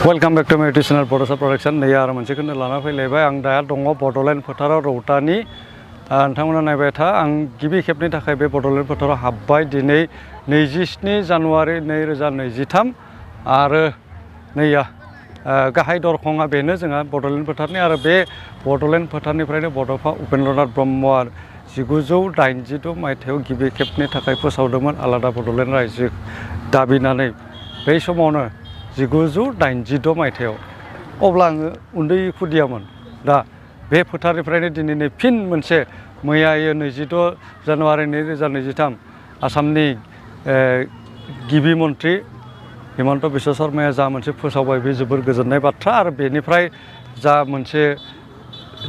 Welcome back to माय YouTube channel बड'सा production नै आरो मोनसेखौनो लाना फैलायबाय आं दा दङ बड'लेण्ड फोथाराव रौतानि नोंथांमोना नायबाय था आं गिबि खेबनि थाखाय बे बड'लेण्ड फोथाराव हाबबाय दिनै 27 जानुवारि 2023 आरो नैया गाहाय दरखङा बेनो जोंहा बड'लेण्ड फोथारनि आरो बे बड'लेण्ड फोथारनिफ्रायनो बड'फा उपेन्द्रनाथ ब्रह्मआ 1982 मायथाइयाव गिबि खेबनि थाखाय फोसावदोंमोन आलादा बड'लेण्ड रायजो दाबिनानै बै समावनो 1982 मायथाइयाव अब्ला आङो उन्दै खुदियामोन दा बे फोथारनिफ्रायनो दिनै फिन मोनसे मैयायो 26 जानुवारि 2023 आसामनि गिबि मन्त्रि हिमन्त बिश्व शर्माया जा मोनसे फोसावबाय बे जोबोर गोजोननाय बाथ्रा आरो बेनिफ्राय जा मोनसे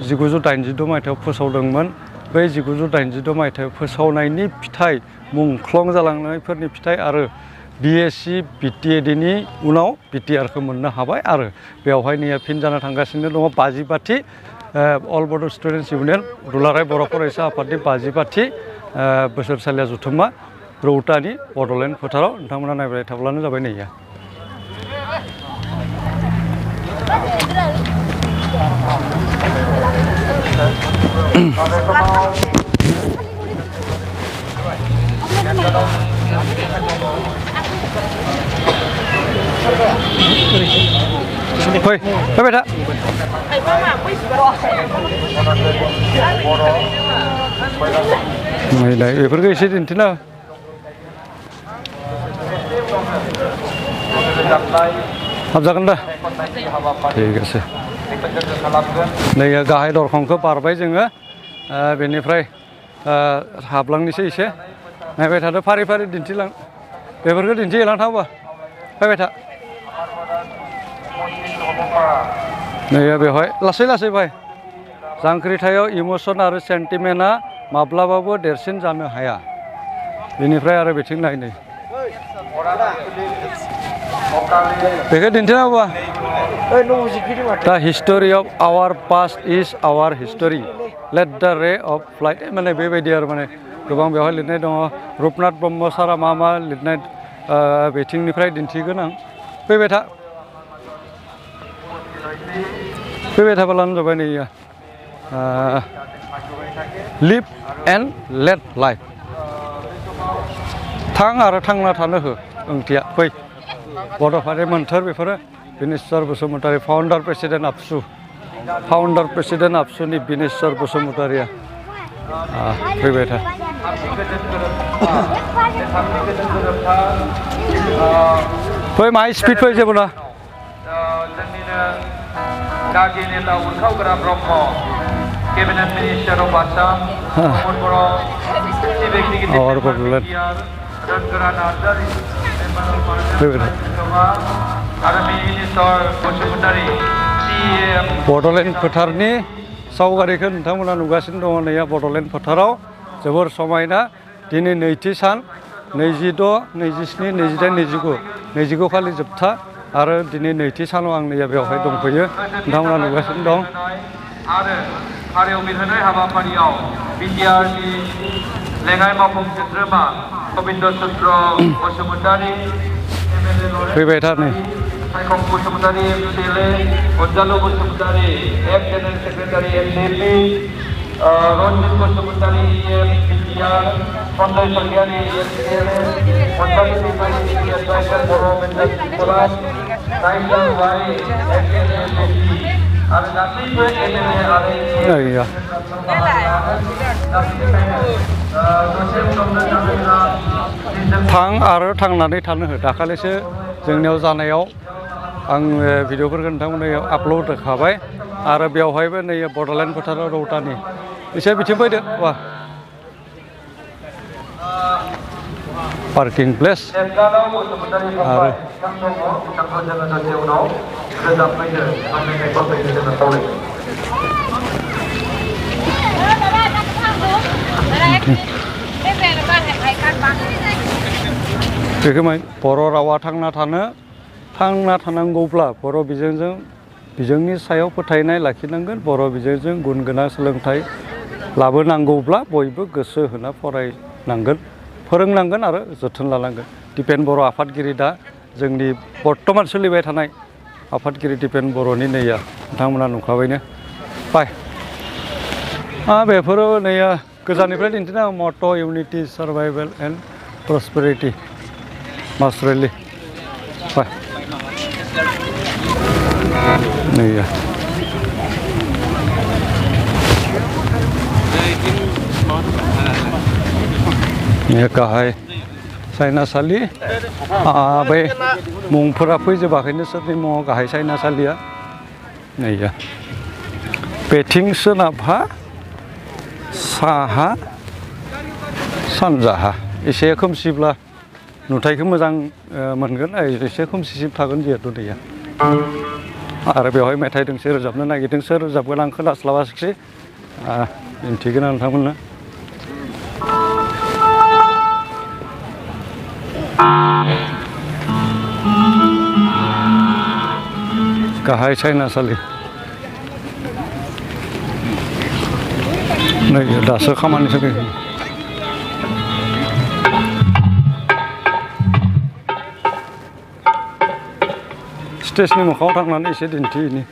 1982 मायथाइयाव फोसावदोंमोन बै 1982 मायथाइयाव फोसावनायनि फिथाइ मुंख्लं जालांनायफोरनि फिथाइ आरो BSc BTEDनि उनाव BTRखौ मोननो हाबाय आरो बेवहाय नैया फिन जाना थांगासिनो दङ 52थि अल बड' स्टुडेन्टस इउनियन दुलाराय बर' फरायसा आफादनि 52थि बोसोरसालिया जथुम्मा रौतानि बड'लेण्ड फोथाराव नोंथांमोना नायबाय थाब्लानो जाबाय नैया फै फैबाय था नै बेफोरखौ एसे दिन्थिना हाबजागोन दा ठीक আছে नै गाहाय दरखंखौ बारबाय जोङो बेनिफ्राय हाबलांनोसै एसे नायबाय थादो फारि फारि दिन्थिलां बेफोरखौ दिन्थिलांथावबा फैबाय था नै बेवहाय लासै लासै फाय जांख्रिथायाव इमोसन आरो सेन्टिमेन्टआ माब्लाबाबो देरसिन जानो हाया बेनिफ्राय आरो बिथिं नायनै बेखौ दिन्थिनांगौबा दा history of our past is our history let the ray of light माने बेबायदि आरो माने गोबां बेवहाय लिरनाय दङ रुपनाथ ब्रह्म सारा मा लिरनाय बिथिंनिफ्राय दिन्थिगोन आं फैबाय थाब्लानो जाबाय नै लिभ एन्ड लेट लाइफ थां आरो थांना थानो हो ओंथिया फै बड'फानि मोन्थोर बेफोरो बिनेश्वर बसुमतारी फाउन्डार प्रेसिडेन्ट आबसुनि बिनेश्वर बसुमतारीया फैबाय था फै माहाय स्पिड फै जेबो ना गागि नेता उरखावग्रा Brahma cabinet minister of Assam Rongora Narzary आरो मिनिस्टार बसुमतारी बड'लेण्ड फोथारनि सावगारिखौ नोंथांमोना नुगासिनो दङ नै बड'लेण्ड फोथाराव जोबोर समायना दिनै नैथि सान 26, 27, 28, 29 खालि जोबथा आरो दिनै नैथि सानाव आं नैया बेवहाय दंफैयो नोंथांमोना नुगासिनो दं आरो हारियाव बिरहोनाय हाबाफारियाव बिटिआरनि लेङाइ मावफुं सोद्रोमा गबिन्द चन्द्र बसुमतारी फैबाय था नै Saikhong Basumatary MCLA Anjalu Basumatary ex general secretary NDP Ranjit Basumatary M BTR Sanjay Sargiary MCLA Anjalu Daimary adviser बर' मेन्टेल कलास नाइजाल वारि एक्सएलएसि आरो गासैबो एमएलए आरो थां आरो थांनानै थानो हो दाखालिसो जोंनियाव जानायाव आं भिडिअफोरखौ नोंथांमोननो आपल'ड होखाबाय आरो बेवहायबो नै बड'लेण्ड फोथाराव रौतानि एसे बिथिं फैदो वा पार्किं प्लेस आरो बेखौ बर' रावा थांना थानांगौब्ला बर' बिजोंनि सायाव फोथायनाय लाखिनांगोन बर' बिजोंजों गुन गोनां सोलोंथाइ लाबोनांगौब्ला बयबो गोसो होना फरायनांगोन फोरोंनांगोन आरो जोथोन लानांगोन दिपेन बर' आफादगिरि दा जोंनि बर्तमान सोलिबाय थानाय आफादगिरि दिपेन बर'नि नैया नोंथांमोना नुखाबायनो बाय बेफोरो नैया गोजाननिफ्राय दिन्थिना मट' इउनिटि सार्भाइभेल एन्ड प्रसपेरिटि मासरेलि बाय नैया गाहाय सायनासालि बै मुंफोरा फैजोबाखैनो सोरनि मुङाव गाहाय सायनासालिया नैया बेथिं सोनाबहा साहा सानजाहा एसे खोमसिब्ला नुथायखौ मोजां मोनगोन एसे खोमसिसिम थागोन जिहेतु दैया आरो बेवहाय मेथाइ दोंसे रोजाबनो नागिरदों सोर रोजाबगोन आं खोनास्लाबासै दिन्थिगोन आं नोंथांमोननो गाहाय सायनासालि नै दासो खामानि सोलिदों स्टेजनि मोखाङाव थांनानै एसे दिन्थिहैनि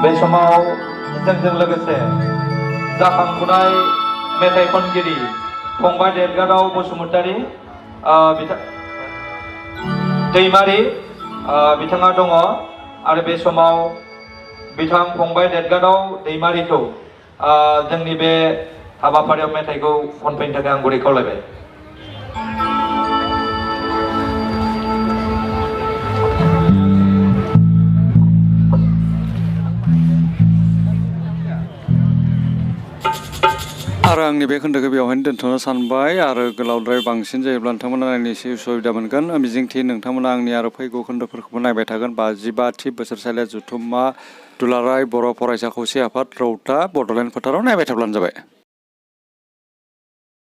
बे समाव जोंजों लोगोसे जाखांफुनाय मेथाइ खनगिरि फंबाय देरगादाव बसुमतारी दैमारि बिथाङा दङ आरो बे समाव बिथां फंबाय देरगादाव दैमारिखौ जोंनि बे हाबाफारियाव मेथाइखौ खनफैनो थाखाय आं गुरै खावलायबाय आरो आंनि बे खोन्दोखौ बेवहायनो दोनथ'नो सानबाय आरो गोलावद्राय बांसिन जायोब्ला नोंथांमोना नायनो एसे उसुबिदा मोनगोन मिजिंथियो नोंथांमोना आंनि आरो फैगौ खोन्दोफोरखौबो नायबाय थागोन 55थि बोसोरसालिया जथुम्मा दुलाराय बर' फरायसा खौसे आफाद रौता बड'लेण्ड फोथाराव नायबाय थाब्लानो जाबाय।